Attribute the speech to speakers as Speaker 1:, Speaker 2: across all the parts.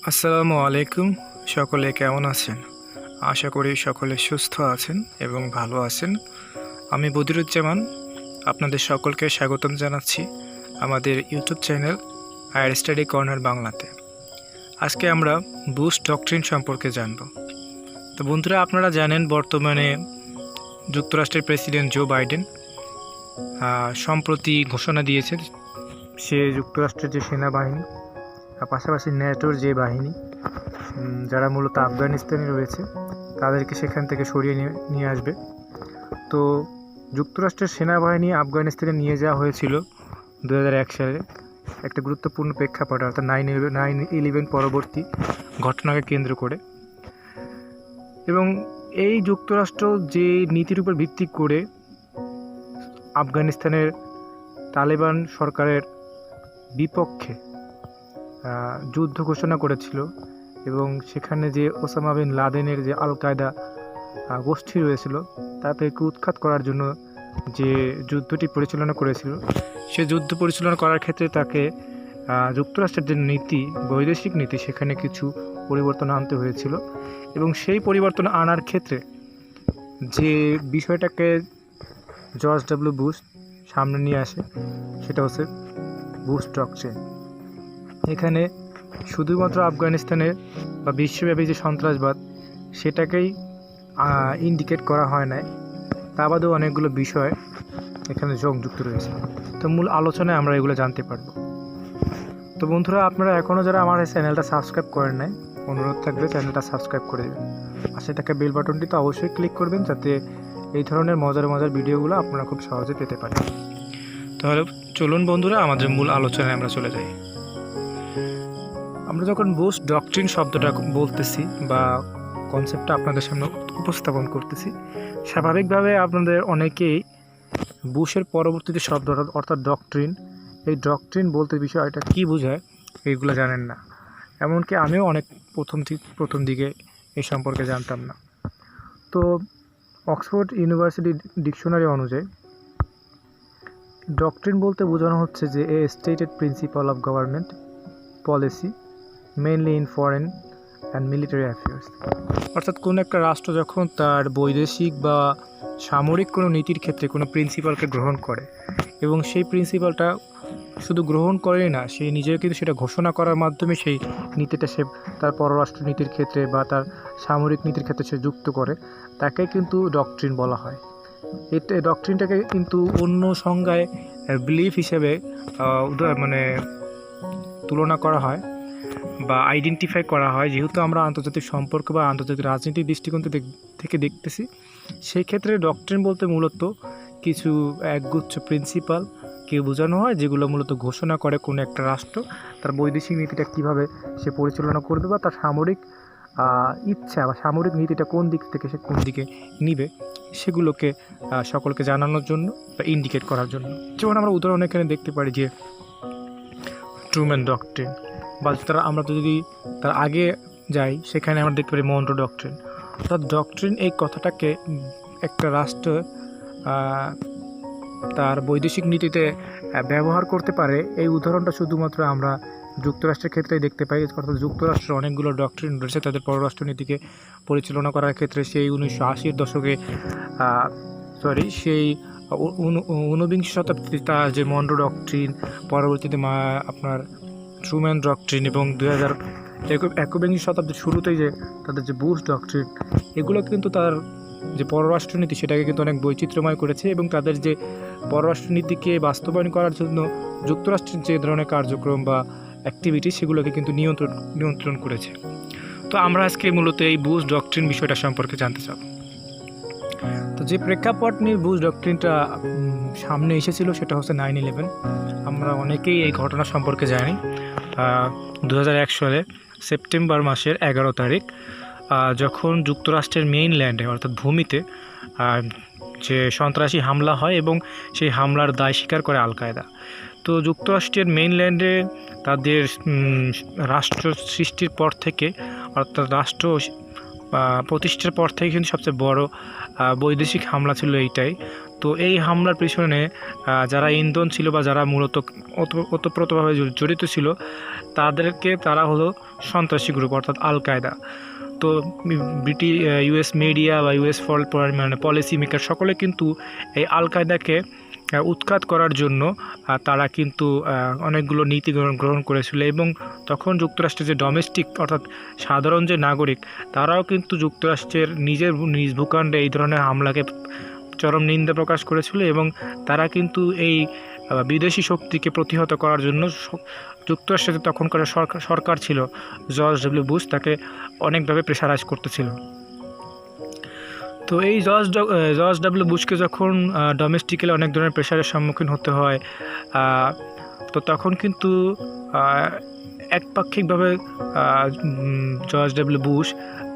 Speaker 1: আসসালামু আলাইকুম। সকলে কেমন আছেন? আশা করি সকলে সুস্থ আছেন এবং ভালো আছেন। আমি বদিরুজ্জামান আপনাদের সকলকে স্বাগতম জানাচ্ছি আমাদের YouTube channel higher study corner বাংলাতে। আজকে আমরা বুশ ডক্ট্রিন সম্পর্কে জানব। তো বন্ধুরা, আপনারা জানেন বর্তমানে যুক্তরাষ্ট্রের প্রেসিডেন্ট জো বাইডেন সম্প্রতি ঘোষণা দিয়েছে সে যুক্তরাষ্ট্রের যে সেনাবাহিনী পাশাপাশি ন্যাটোর যে বাহিনী যারা মূলত আফগানিস্তানে রয়েছে তাদেরকে সেখান থেকে সরিয়ে নিয়ে আসবে। তো যুক্তরাষ্ট্রের সেনাবাহিনী আফগানিস্তানে নিয়ে যাওয়া হয়েছিল 2001 সালে একটা গুরুত্বপূর্ণ প্রেক্ষাপটে, অর্থাৎ 9/11 পরবর্তী ঘটনাকে কেন্দ্র করে। এবং এই যুক্তরাষ্ট্র যে নীতির উপর ভিত্তি করে আফগানিস্তানের তালেবান সরকারের বিপক্ষে যুদ্ধ ঘোষণা করেছিল এবং সেখানে যে ওসামা বিন লাদেনের যে আল কায়দা গোষ্ঠী রয়েছিল তাদেরকে উৎখাত করার জন্য যে যুদ্ধটি পরিচালনা করেছিল, সে যুদ্ধ পরিচালনা করার ক্ষেত্রে তাকে যুক্তরাষ্ট্রের যে নীতি, বৈদেশিক নীতি, সেখানে কিছু পরিবর্তন আনতে হয়েছিল। এবং সেই পরিবর্তন আনার ক্ষেত্রে যে বিষয়টাকে জর্জ ডব্লিউ বুশ সামনে নিয়ে আসে সেটা হচ্ছে বুশ ডক্ট্রিন। এখানে শুধুমাত্র আফগানিস্তানের বা বিশ্বব্যাপী যে সন্ত্রাসবাদ সেটাকেই ইন্ডিকেট করা হয় নাই, তা বাদেও অনেকগুলো বিষয় এখানে যুক্ত রয়েছে। তো মূল আলোচনায় আমরা এগুলো জানতে পারব। তো বন্ধুরা, আপনারা এখনও যারা আমার এই চ্যানেলটা সাবস্ক্রাইব করেন নাই, অনুরোধ থাকবে চ্যানেলটা সাবস্ক্রাইব করে দেবেন। পাশে থাকা বেল বাটনটি তো অবশ্যই ক্লিক করবেন যাতে এই ধরনের মজার মজার ভিডিওগুলো আপনারা খুব সহজে পেতে পারেন। তাহলে চলুন বন্ধুরা, আমাদের মূল আলোচনায় আমরা চলে যাই। আমরা যখন বুশ ডক্ট্রিন শব্দটা বলতেছি বা কনসেপ্টটা আপনাদের সামনে উপস্থাপন করতেছি, স্বাভাবিকভাবে আপনাদের অনেকেই বুশের পরবর্তীতে শব্দটা অর্থাৎ ডক্ট্রিন, এই ডক্ট্রিন বলতে বিষয়টা কী বোঝায় এইগুলো জানেন না। এমনকি আমিও অনেক প্রথম দিকে এই সম্পর্কে জানতাম না। তো অক্সফোর্ড ইউনিভার্সিটি ডিকশনারি অনুযায়ী ডক্ট্রিন বলতে বোঝানো হচ্ছে যে a stated principle of government policy mainly in foreign and military affairs. অর্থাৎ কোনো একটা রাষ্ট্র যখন তার বৈদেশিক বা সামরিক কোনো নীতির ক্ষেত্রে কোনো প্রিন্সিপালকে গ্রহণ করে এবং সেই প্রিন্সিপালটা শুধু গ্রহণ করেই না, সে নিজেও কিন্তু সেটা ঘোষণা করার মাধ্যমে সেই নীতিটা সে তার পররাষ্ট্র নীতির ক্ষেত্রে বা তার সামরিক নীতির ক্ষেত্রে সে যুক্ত করে, তাকে কিন্তু ডক্ট্রিন বলা হয়। এটা ডক্ট্রিনটাকে কিন্তু অন্য সংজ্ঞায় বিলিফ হিসেবে তুলনা করা হয় বা আইডেন্টিফাই করা হয়। যেহেতু আমরা আন্তর্জাতিক সম্পর্ক বা আন্তর্জাতিক রাজনীতির দৃষ্টিকোণ থেকে দেখতেছি, সেই ক্ষেত্রে ডক্ট্রিন বলতে মূলত কিছু একগুচ্ছ প্রিন্সিপালকে বোঝানো হয় যেগুলো মূলত ঘোষণা করে কোনো একটা রাষ্ট্র তার বৈদেশিক নীতিটা কীভাবে সে পরিচালনা করবে বা তার সামরিক ইচ্ছা বা সামরিক নীতিটা কোন দিক থেকে সে কোন দিকে নিবে সেগুলোকে সকলকে জানানোর জন্য বা ইন্ডিকেট করার জন্য। যেমন আমরা উদাহরণ এখানে দেখতে পারি যে ট্রুম্যান ডক্ট্রিন, বা আমরা যদি তার আগে যাই সেখানে আমরা দেখতে পারি মনরো ডক্ট্রিন। অর্থাৎ ডক্ট্রিন এই কথাটাকে একটা রাষ্ট্র তার বৈদেশিক নীতিতে ব্যবহার করতে পারে, এই উদাহরণটা শুধুমাত্র আমরা যুক্তরাষ্ট্রের ক্ষেত্রেই দেখতে পাই। অর্থাৎ যুক্তরাষ্ট্রের অনেকগুলো ডক্ট্রিন রয়েছে তাদের পররাষ্ট্র নীতিকে পরিচালনা করার ক্ষেত্রে। সেই 1980-এর দশকে সেই 19বিংশ শতাব্দীতে তার যে মনরো ডক্ট্রিন, পরবর্তীতে আপনার ট্রুম্যান ডক্ট্রিন এবং 2021 শতাব্দীর শুরুতেই যে তাদের যে বুশ ডক্ট্রিন, এগুলো কিন্তু তার যে পররাষ্ট্রনীতি সেটাকে কিন্তু অনেক বৈচিত্র্যময় করেছে এবং তাদের যে পররাষ্ট্রনীতিকে বাস্তবায়ন করার জন্য যুক্তরাষ্ট্রের যে ধরনের কার্যক্রম বা অ্যাক্টিভিটি সেগুলোকে কিন্তু নিয়ন্ত্রণ করেছে। তো আমরা আজকে মূলত এই বুশ ডক্ট্রিন বিষয়টা সম্পর্কে জানতে চাব। তো যে প্রেক্ষাপট নিয়ে বুশ ডক্ট্রিনটা সামনে এসেছিল সেটা হচ্ছে 9/11। আমরা অনেকেই এই ঘটনা সম্পর্কে জানি। 2001 সালে সেপ্টেম্বর মাসের 11 তারিখ যখন যুক্তরাষ্ট্রের মেইনল্যান্ডে অর্থাৎ ভূমিতে যে সন্ত্রাসী হামলা হয় এবং সেই হামলার দায় স্বীকার করে আল কায়দা। তো যুক্তরাষ্ট্রের মেইনল্যান্ডে তাদের রাষ্ট্র সৃষ্টির পর থেকে, অর্থাৎ রাষ্ট্র প্রতিষ্ঠার পর থেকে কিন্তু সবচেয়ে বড় বৈদেশিক হামলা ছিল এইটাই। তো এই হামলার পিছনে যারা ইন্ধন ছিল বা যারা মূলত ওতপ্রোতভাবে জড়িত ছিল তারা হলো সন্ত্রাসী গ্রুপ অর্থাৎ আল কায়দা। তো ইউএস মিডিয়া বা ইউএস মানে পলিসি মেকার সকলে কিন্তু এই আল কায়দাকে উৎখাত করার জন্য তারা কিন্তু অনেকগুলো নীতি গ্রহণ করেছিল, এবং তখন যুক্তরাষ্ট্রের যে ডোমেস্টিক অর্থাৎ সাধারণ যে নাগরিক তারাও কিন্তু যুক্তরাষ্ট্রের নিজ ভূখণ্ডে এই ধরনের হামলাকে চরম নিন্দা প্রকাশ করেছিল, এবং তারা কিন্তু এই বিদেশি শক্তিকে প্রতিহত করার জন্য যুক্তরাষ্ট্রের তখনকার সরকার ছিল জর্জ ডব্লিউ বুশ, তাকে অনেকভাবে প্রেশারাইজ করতেছিল। তো এই জর্জ ডব্লিউ বুশকে যখন ডোমেস্টিক্যালি অনেক ধরনের প্রেশারের সম্মুখীন হতে হয়, তো তখন কিন্তু একপাক্ষিকভাবে জর্জ ডব্লিউ বুশ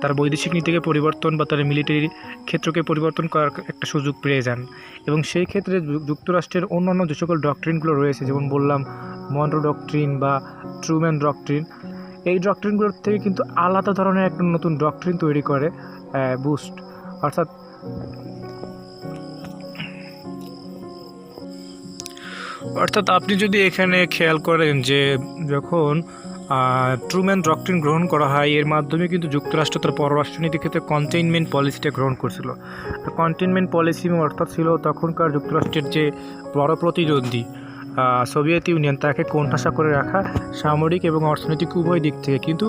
Speaker 1: তার বৈদেশিক নীতিকে পরিবর্তন বা তার মিলিটারি ক্ষেত্রকে পরিবর্তন করার একটা সুযোগ পেয়ে যান, এবং সেই ক্ষেত্রে যুক্তরাষ্ট্রের অন্যান্য যে সকল ডক্ট্রিনগুলো রয়েছে, যেমন বললাম মনরো ডক্ট্রিন বা ট্রুম্যান ডক্ট্রিন, এই ডক্ট্রিনগুলোর থেকে কিন্তু আলাদা ধরনের একটা নতুন ডক্ট্রিন তৈরি করে বুশ। অর্থাৎ আপনি যদি এখানে খেয়াল করেন যে যখন ট্রুম্যান ডক্ট্রিন গ্রহণ করা হয়, এর মাধ্যমে কিন্তু যুক্তরাষ্ট্র তার পররাষ্ট্রনীতির ক্ষেত্রে কন্টেইনমেন্ট পলিসিটা গ্রহণ করছিল। কন্টেইনমেন্ট পলিসি অর্থাৎ ছিল তখনকার যুক্তরাষ্ট্রের যে বড় প্রতিদ্বন্দ্বী সোভিয়েত ইউনিয়ন তাকে কোণঠাসা করে রাখা সামরিক এবং অর্থনৈতিক উভয় দিক থেকে, কিন্তু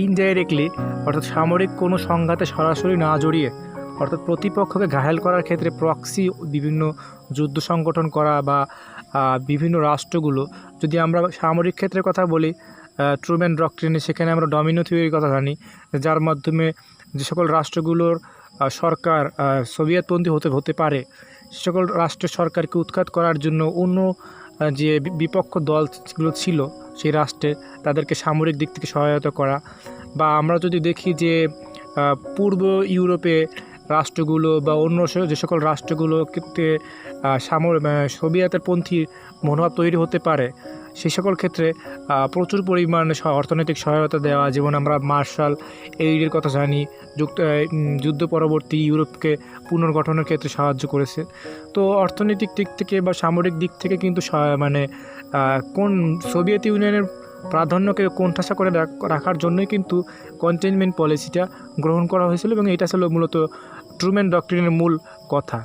Speaker 1: ইনডাইরেক্টলি অর্থাৎ সামরিক কোনো সংঘাতে সরাসরি না জড়িয়ে অর্থাৎ প্রতিপক্ষকে ঘায়েল করার ক্ষেত্রে প্রক্সি বিভিন্ন যুদ্ধ সংগঠন করা বা বিভিন্ন রাষ্ট্রগুলো, যদি আমরা সামরিক ক্ষেত্রের কথা বলি ট্রুম্যান ডক্ট্রিনে, সেখানে আমরা ডমিনো থিওরির কথা জানি, যার মাধ্যমে যে সকল রাষ্ট্রগুলোর সরকার সোভিয়েতপন্থী হতে পারে, সে সকল রাষ্ট্রের সরকারকে উৎখাত করার জন্য অন্য যে বিপক্ষ দলগুলো ছিল সেই রাষ্ট্রে তাদেরকে সামরিক দিক থেকে সহায়তা করা। বা আমরা যদি দেখি যে পূর্ব ইউরোপে রাষ্ট্রগুলো বা অন্য যে সকল রাষ্ট্রগুলোতে সোভিয়েতের পন্থী মনোভাব তৈরি হতে পারে, সেই সকল ক্ষেত্রে প্রচুর পরিমাণে অর্থনৈতিক সহায়তা দেওয়া, যেমন আমরা মার্শাল এইডের কথা জানি, যুদ্ধ পরবর্তী ইউরোপকে পুনর্গঠনের ক্ষেত্রে সাহায্য করেছে। তো অর্থনৈতিক দিক থেকে বা সামরিক দিক থেকে কিন্তু কোন সোভিয়েত ইউনিয়নের প্রাধান্যকে কোণঠাসা করে রাখার জন্যই কিন্তু কন্টেইনমেন্ট পলিসিটা গ্রহণ করা হয়েছিল, এবং এটা ছিল মূলত ট্রুম্যান ডক্ট্রিনের মূল কথা।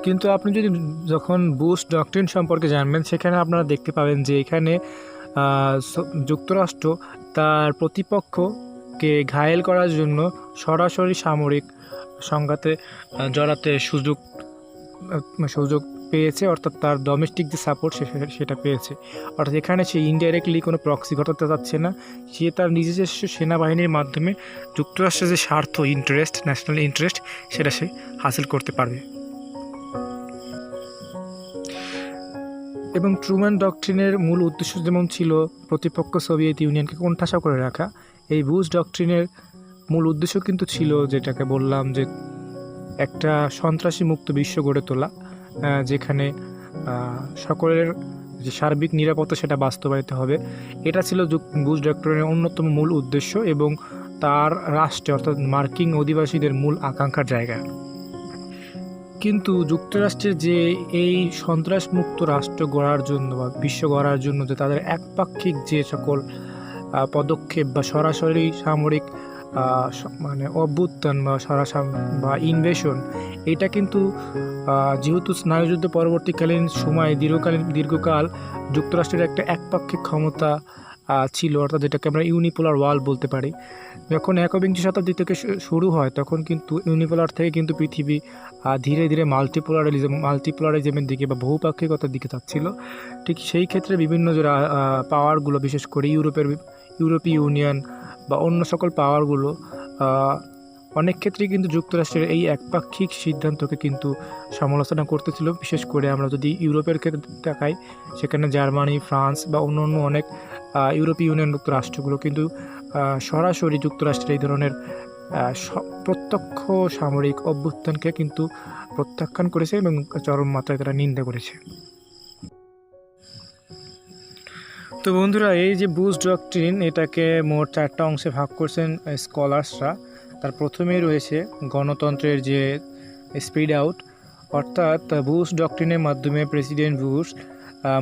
Speaker 1: কিন্তু আপনি যদি যখন বুশ ডক্ট্রিন সম্পর্কে জানবেন, সেখানে আপনারা দেখতে পাবেন যে এখানে যুক্তরাষ্ট্র তার প্রতিপক্ষকে ঘায়েল করার জন্য সরাসরি সামরিক সংঘাতে জড়াতে সুযোগ পেয়েছে, অর্থাৎ তার ডোমেস্টিক যে সাপোর্ট সেটা পেয়েছে। অর্থাৎ এখানে সে ইনডাইরেক্টলি কোনো প্রক্সি ঘটাতে যাচ্ছে না, সে তার নিজস্ব সেনাবাহিনীর মাধ্যমে যুক্তরাষ্ট্রের যে স্বার্থ, ন্যাশনাল ইন্টারেস্ট, সেটা সে হাসিল করতে পারবে। এবং ট্রুম্যান ডক্ট্রিনের মূল উদ্দেশ্য যেমন ছিল প্রতিপক্ষ সোভিয়েত ইউনিয়নকে কোণঠাসা করে রাখা, এই বুশ ডক্ট্রিনের মূল উদ্দেশ্য কিন্তু ছিল, যেটাকে বললাম যে একটা সন্ত্রাসী মুক্ত বিশ্ব গড়ে তোলা, যেখানে সকলের যে সার্বিক নিরাপত্তা সেটা বাস্তবায়িত হবে। এটা ছিল বুশ ডক্ট্রিনের অন্যতম মূল উদ্দেশ্য এবং তার রাষ্ট্রে অর্থাৎ মার্কিন অধিবাসীদের মূল আকাঙ্ক্ষার জায়গা। কিন্তু যুক্তরাষ্ট্রের যে এই সন্ত্রাসমুক্ত রাষ্ট্র গড়ার জন্য বা বিশ্ব গড়ার জন্য যে তাদের একপাক্ষিক যে সকল পদক্ষেপ বা সরাসরি সামরিক মানে অভ্যুত্থান বা ইনভেশন, এটা কিন্তু যেহেতু স্নায়ুযুদ্ধ পরবর্তীকালীন সময় দীর্ঘকাল যুক্তরাষ্ট্রের একটা একপাক্ষিক ক্ষমতা ছিল, অর্থাৎ যেটাকে আমরা ইউনিপোলার ওয়ার্ল্ড বলতে পারি। যখন একবিংশ শতাব্দী থেকে শুরু হয়, তখন কিন্তু ইউনিপোলার থেকে কিন্তু পৃথিবী ধীরে ধীরে মাল্টিপোলারিজমের দিকে বা বহুপাক্ষিকতার দিকে যাচ্ছিল। ঠিক সেই ক্ষেত্রে বিভিন্ন যে পাওয়ারগুলো, বিশেষ করে ইউরোপীয় ইউনিয়ন বা অন্য সকল পাওয়ারগুলো অনেক ক্ষেত্রেই কিন্তু যুক্তরাষ্ট্রের এই একপাক্ষিক সিদ্ধান্তকে কিন্তু সমালোচনা করতেছিল। বিশেষ করে আমরা যদি ইউরোপের ক্ষেত্রে তাকাই, সেখানে জার্মানি, ফ্রান্স বা অন্য অনেক ইউরোপীয় ইউনিয়নভুক্ত রাষ্ট্রগুলো কিন্তু সরাসরি যুক্তরাষ্ট্রের এই ধরনের প্রত্যক্ষ সামরিক অভ্যুত্থানকে কিন্তু প্রত্যাখ্যান করেছে এবং চরম মাত্রায় তারা নিন্দা করেছে। তো বন্ধুরা, এই যে বুশ ডক্ট্রিন, এটাকে মোট 4টা অংশে ভাগ করছেন স্কলার্সরা। তার প্রথমেই রয়েছে গণতন্ত্রের যে স্প্রেড আউট, অর্থাৎ বুশ ডক্ট্রিনের মাধ্যমে প্রেসিডেন্ট বুশ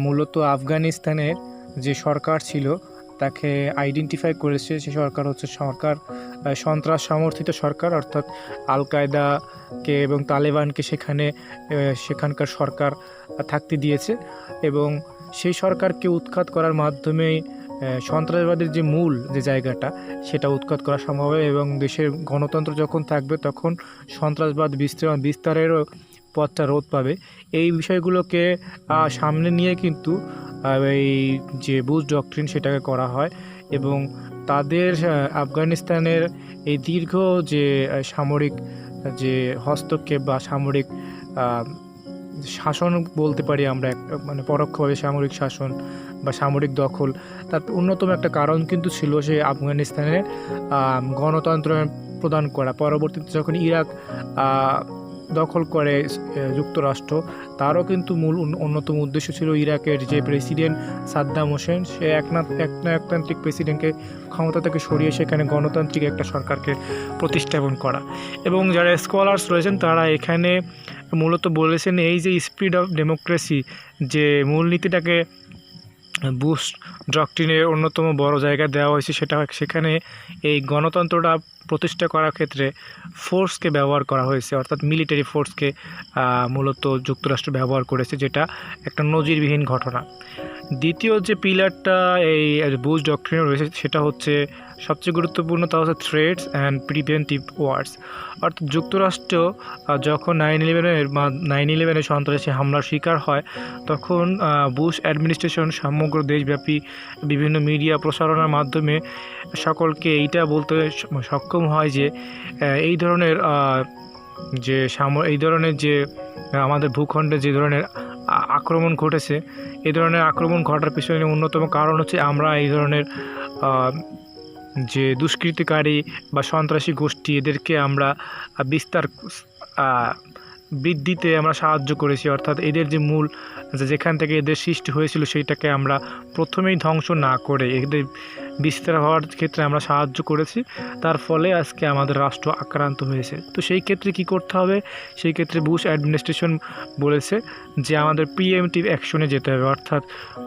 Speaker 1: মূলত আফগানিস্তানের যে সরকার ছিল তাকে আইডেন্টিফাই করেছে। সে সরকার হচ্ছে সন্ত্রাস সমর্থিত সরকার, অর্থাৎ আল কায়দাকে এবং তালেবানকে সেখানকার সরকার থাকতে দিয়েছে এবং সেই সরকারকে উৎখাত করার মাধ্যমেই সন্ত্রাসবাদের যে মূল যে জায়গাটা সেটা উৎখাত করা সম্ভব হবে এবং দেশের গণতন্ত্র যখন থাকবে তখন সন্ত্রাসবাদ বিস্তারেরও পথটা রোধ পাবে। এই বিষয়গুলোকে সামনে নিয়ে কিন্তু এই যে বুশ ডক্ট্রিন সেটাকে করা হয় এবং তাদের আফগানিস্তানের এই দীর্ঘ যে সামরিক যে হস্তক্ষেপ বা সামরিক শাসন বলতে পারি আমরা, মানে পরোক্ষভাবে সামরিক শাসন বা সামরিক দখল, তার অন্যতম একটা কারণ কিন্তু ছিল সে আফগানিস্তানের গণতন্ত্র প্রদান করা। পরবর্তীতে যখন ইরাক দখল করে যুক্তরাষ্ট্র, তারও কিন্তু অন্যতম উদ্দেশ্য ছিল ইরাকের যে প্রেসিডেন্ট সাদ্দাম হোসেন, সে একনায়কতান্ত্রিক প্রেসিডেন্টকে ক্ষমতা থেকে সরিয়ে সেখানে গণতান্ত্রিক একটা সরকারকে প্রতিস্থাপন করা। এবং যারা স্কলার্স রয়েছেন তারা এখানে মূলত বলেছেন এই যে স্পিড অফ ডেমোক্রেসি যে মূলনীতিটাকে বুশ ডক্ট্রিনের অন্যতম বড় জায়গা দেওয়া হয়েছে, সেখানে এই গণতন্ত্রটা প্রতিষ্ঠা করার ক্ষেত্রে ফোর্সকে ব্যবহার করা হয়েছে, অর্থাৎ মিলিটারি ফোর্সকে মূলত যুক্তরাষ্ট্র ব্যবহার করেছে, যেটা একটা নজিরবিহীন ঘটনা। দ্বিতীয় যে পিলারটা এই বুশ ডক্ট্রিনে রয়েছে সেটা হচ্ছে সবচেয়ে গুরুত্বপূর্ণ, তা হচ্ছে থ্রেটস অ্যান্ড প্রিভেন্টিভ ওয়ার্স। অর্থাৎ যুক্তরাষ্ট্র যখন 9/11 সন্ত্রাসী হামলার শিকার হয় তখন বুশ অ্যাডমিনিস্ট্রেশন সমগ্র দেশব্যাপী বিভিন্ন মিডিয়া প্রচারণার মাধ্যমে সকলকে এইটা বলতে সক্ষম হয় যে এই ধরনের যে আমাদের ভূখণ্ডে যে ধরনের আক্রমণ ঘটেছে, এই ধরনের আক্রমণ ঘটার পিছনে অন্যতম কারণ হচ্ছে আমরা এই ধরনের যে দুষ্কৃতিকারী বা সন্ত্রাসী গোষ্ঠী এদেরকে আমরা বৃদ্ধিতে আমরা সাহায্য করেছি, অর্থাৎ এদের যে মূল যেখান থেকে এদের সৃষ্টি হয়েছিল সেইটাকে আমরা প্রথমেই ধ্বংস না করে এদের বিস্তার হওয়ার ক্ষেত্রে আমরা সাহায্য করেছি, তার ফলে আজকে আমাদের রাষ্ট্র আক্রান্ত হয়েছে। তো সেই ক্ষেত্রে কি করতে হবে, সেই ক্ষেত্রে বুশ অ্যাডমিনিস্ট্রেশন বলেছে যে আমাদের প্রিএমটিভ অ্যাকশনে যেতে হবে, অর্থাৎ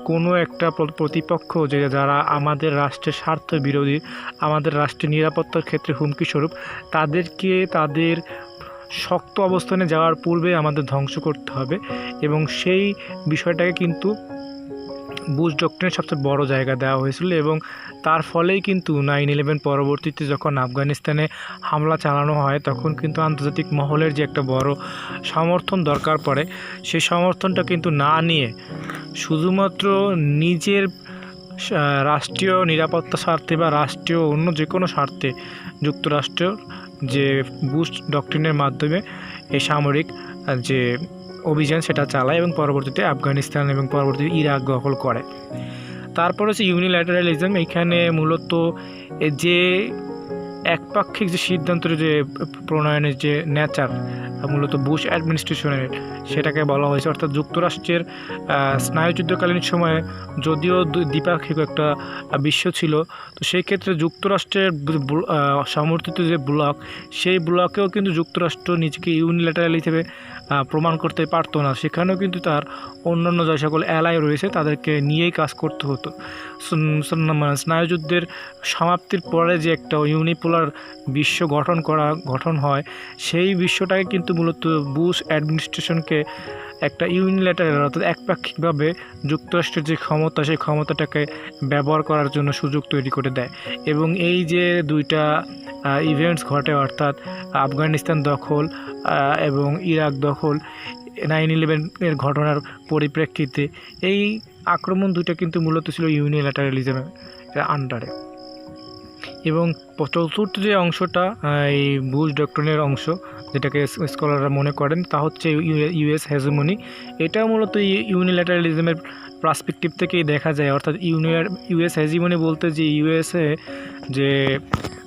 Speaker 1: কোনো একটা প্রতিপক্ষ যারা আমাদের রাষ্ট্রের স্বার্থ বিরোধী, আমাদের রাষ্ট্রের নিরাপত্তার ক্ষেত্রে হুমকি স্বরূপ, তাদেরকে তাদের শক্ত অবস্থানে যাওয়ার পূর্বে আমাদের ধ্বংস করতে হবে। এবং সেই বিষয়টাকে কিন্তু বুশ ডক্ট্রিনের সবচেয়ে বড় জায়গা দেওয়া হয়েছিল এবং তার ফলেই কিন্তু 9/11 পরবর্তীতে যখন আফগানিস্তানে হামলা চালানো হয় তখন কিন্তু আন্তর্জাতিক মহলের যে একটা বড় সমর্থন দরকার পড়ে, সেই সমর্থনটা কিন্তু না নিয়ে শুধুমাত্র নিজের রাষ্ট্রীয় নিরাপত্তা স্বার্থে বা রাষ্ট্রীয় অন্য যে কোনো স্বার্থে যুক্তরাষ্ট্র যে বুশ ডক্ট্রিনের মাধ্যমে এই সামরিক যে অভিযান সেটা চালায় এবং পরবর্তীতে আফগানিস্তান এবং পরবর্তীতে ইরাক দখল করে। তারপর হচ্ছে ইউনিল্যাটারালিজম। এখানে মূলত যে একপাক্ষিক যে সিদ্ধান্তের যে প্রণয়নের যে নেচার মূলত বুশ অ্যাডমিনিস্ট্রেশনের, সেটাকে বলা হয়েছে। অর্থাৎ যুক্তরাষ্ট্রের স্নায়ুযুদ্ধকালীন সময়ে যদিও দ্বিপাক্ষিক একটা বিশ্ব ছিল, তো সেই ক্ষেত্রে যুক্তরাষ্ট্রের সমর্থিত যে ব্লক, সেই ব্লকেও কিন্তু যুক্তরাষ্ট্র নিজেকে ইউনিল্যাটারাল হিসেবে প্রমাণ করতে পারতো না। সেখানেও কিন্তু তার অন্যান্য যে সকল অ্যালাই রয়েছে তাদেরকে নিয়েই কাজ করতে হতো। স্নায়ুযুদ্ধের সমাপ্তির পরে যে একটা ইউনিপোলার বিশ্ব গঠন হয়, সেই বিশ্বটাকে কিন্তু মূলত বুশ অ্যাডমিনিস্ট্রেশনকে একটা ইউনিল্যাটারাল অর্থাৎ একপাক্ষিকভাবে যুক্তরাষ্ট্রের যে ক্ষমতা, সেই ক্ষমতাটাকে ব্যবহার করার জন্য সুযোগ তৈরি করে দেয়। এবং এই যে দুইটা ইভেন্টস ঘটে, অর্থাৎ আফগানিস্তান দখল এবং ইরাক দখল 9/11 ঘটনার পরিপ্রেক্ষিতে, এই আক্রমণ দুইটা কিন্তু মূলত ছিল ইউনিল্যাটারালিজমের আন্ডারে। এবং চতুর্থ যে অংশটা এই বুশ ডক্ট্রিনের অংশ, যেটাকে স্কলাররা মনে করেন, তা হচ্ছে ইউএস হেজেমনি। এটাও মূলত ইউনিল্যাটারালিজমের পার্সপেক্টিভ থেকেই দেখা যায়। অর্থাৎ ইউএস হেজেমনি বলতে যে ইউএসএ যে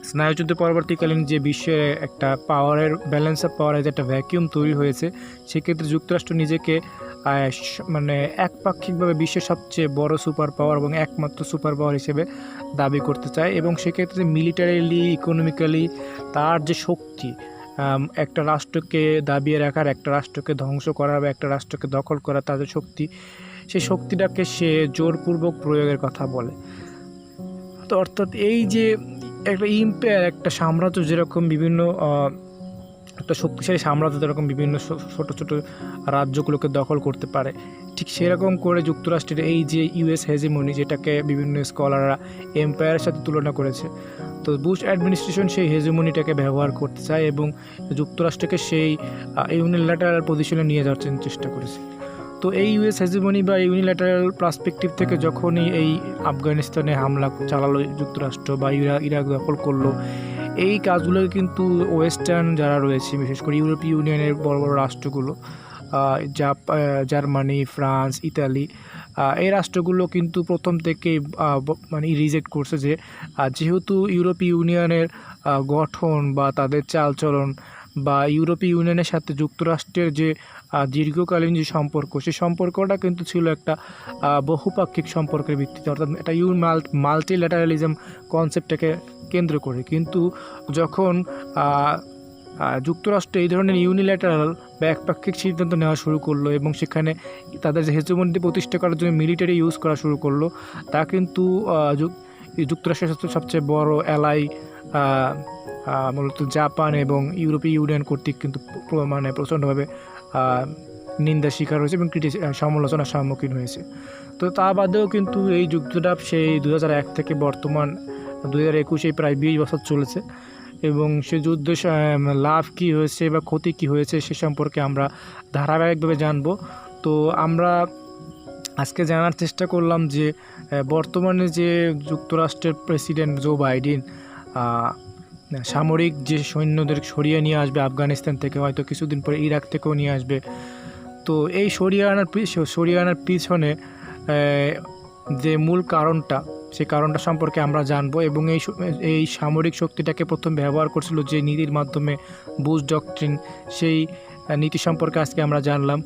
Speaker 1: স্নায়ুযুদ্ধ পরবর্তীকালীন যে বিশ্বে একটা পাওয়ারের ব্যালেন্স অফ পাওয়ারের যে একটা ভ্যাকিউম তৈরি হয়েছে, সেক্ষেত্রে যুক্তরাষ্ট্র নিজেকে মানে একপাক্ষিকভাবে বিশ্বের সবচেয়ে বড় সুপার পাওয়ার এবং একমাত্র সুপার পাওয়ার হিসেবে দাবি করতে চায়। এবং সেক্ষেত্রে মিলিটারিলি, ইকোনমিক্যালি তার যে শক্তি একটা রাষ্ট্রকে দাবিয়ে রাখার, একটা রাষ্ট্রকে ধ্বংস করার বা একটা রাষ্ট্রকে দখল করা তাদের শক্তি, সেই শক্তিটাকে সে জোরপূর্বক প্রয়োগের কথা বলে। তো অর্থাৎ এই যে একটা ইম্পায়ার, একটা সাম্রাজ্য যেরকম বিভিন্ন একটা শক্তিশালী সাম্রাজ্য যেরকম বিভিন্ন ছোট ছোট রাজ্যগুলোকে দখল করতে পারে, ঠিক সেরকম করে যুক্তরাষ্ট্রের এই যে ইউএস হেজিমনি, যেটাকে বিভিন্ন স্কলাররা এম্পায়ারের সাথে তুলনা করেছে, তো বুশ অ্যাডমিনিস্ট্রেশন সেই হেজিমনিটাকে ব্যবহার করতে চায় এবং যুক্তরাষ্ট্রকে সেই ইউনিল্যাটারাল পজিশনে নিয়ে যাওয়ার চেষ্টা করেছে। তো এই ইউএস হেজিমনি বা ইউনিল্যাটারাল পার্সপেক্টিভ থেকে যখনই এই আফগানিস্তানে হামলা চালালো যুক্তরাষ্ট্র বা ইরাক দখল করলো, এই কাজগুলো কিন্তু ওয়েস্টার্ন যারা রয়েছে, বিশেষ করে ইউরোপীয় ইউনিয়নের বড় বড় রাষ্ট্রগুলো, জার্মানি, ফ্রান্স, ইতালি, এই রাষ্ট্রগুলো কিন্তু প্রথম থেকেই মানে রিজেক্ট করছে যে যেহেতু ইউরোপীয় ইউনিয়নের গঠন বা তাদের চালচলন বা ইউরোপীয় ইউনিয়নের সাথে যুক্তরাষ্ট্রের যে দীর্ঘকালীন যে সম্পর্ক, সেই সম্পর্কটা কিন্তু ছিল একটা বহুপাক্ষিক সম্পর্কের ভিত্তিতে, অর্থাৎ এটা মাল্টিল্যাটারালিজম কনসেপ্টটাকে কেন্দ্র করে। কিন্তু যখন যুক্তরাষ্ট্র এই ধরনের ইউনিল্যাটারাল বা একপাক্ষিক সিদ্ধান্ত নেওয়া শুরু করলো এবং সেখানে তাদের যে হেজমনি প্রতিষ্ঠা করার জন্য মিলিটারি ইউজ করা শুরু করলো, তা কিন্তু যুক্তরাষ্ট্রের সবচেয়ে বড় অ্যালাই মূলত জাপান এবং ইউরোপীয় ইউনিয়ন কর্তৃক কিন্তু মানে প্রচণ্ডভাবে নিন্দার শিকার হয়েছে এবং সমালোচনার সম্মুখীন হয়েছে। তো তা বাদেও কিন্তু এই যুদ্ধটা সেই 2001 থেকে বর্তমান 2021 প্রায় 20 বছর চলেছে এবং সে যুদ্ধে লাভ কী হয়েছে বা ক্ষতি কী হয়েছে সে সম্পর্কে আমরা ধারাবাহিকভাবে জানব। তো আমরা আজকে জানার চেষ্টা করলাম যে বর্তমানে যে যুক্তরাষ্ট্রের প্রেসিডেন্ট জো বাইডেন সামরিক যে সৈন্যদের সরিয়ে নিয়ে আসবে আফগানিস্তান থেকে, হয়তো কিছুদিন পরে ইরাক থেকেও নিয়ে আসবে। তো এই সরিয়ে আনার পিছনে যে মূল কারণটা, সেই কারণটা সম্পর্কে আমরা জানবো এবং এই সামরিক শক্তিটাকে প্রথম ব্যবহার করছিল যে নীতির মাধ্যমে বুশ ডক্ট্রিন, সেই নীতি সম্পর্কে আজকে আমরা জানলাম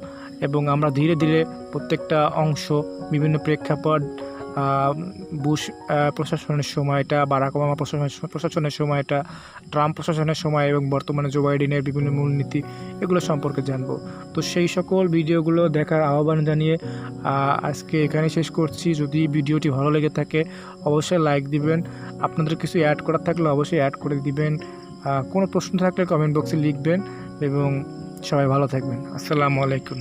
Speaker 1: এবং আমরা ধীরে ধীরে প্রত্যেকটা অংশ, বিভিন্ন প্রেক্ষাপট, বুশ প্রশাসনের সময়টা, বারাক ওবামা প্রশাসনের সময়টা, ট্রাম্প প্রশাসনের সময় এবং বর্তমানে জো বাইডেনের বিভিন্ন মূলনীতি, এগুলো সম্পর্কে জানবো। তো সেই সকল ভিডিওগুলো দেখার আহ্বান জানিয়ে আজকে এখানে শেষ করছি। যদি ভিডিওটি ভালো লেগে থাকে অবশ্যই লাইক দিবেন, আপনাদের কিছু অ্যাড করার থাকলে অবশ্যই অ্যাড করে দিবেন, কোনো প্রশ্ন থাকলে কমেন্ট বক্সে লিখবেন এবং সবাই ভালো থাকবেন। আসসালামু আলাইকুম।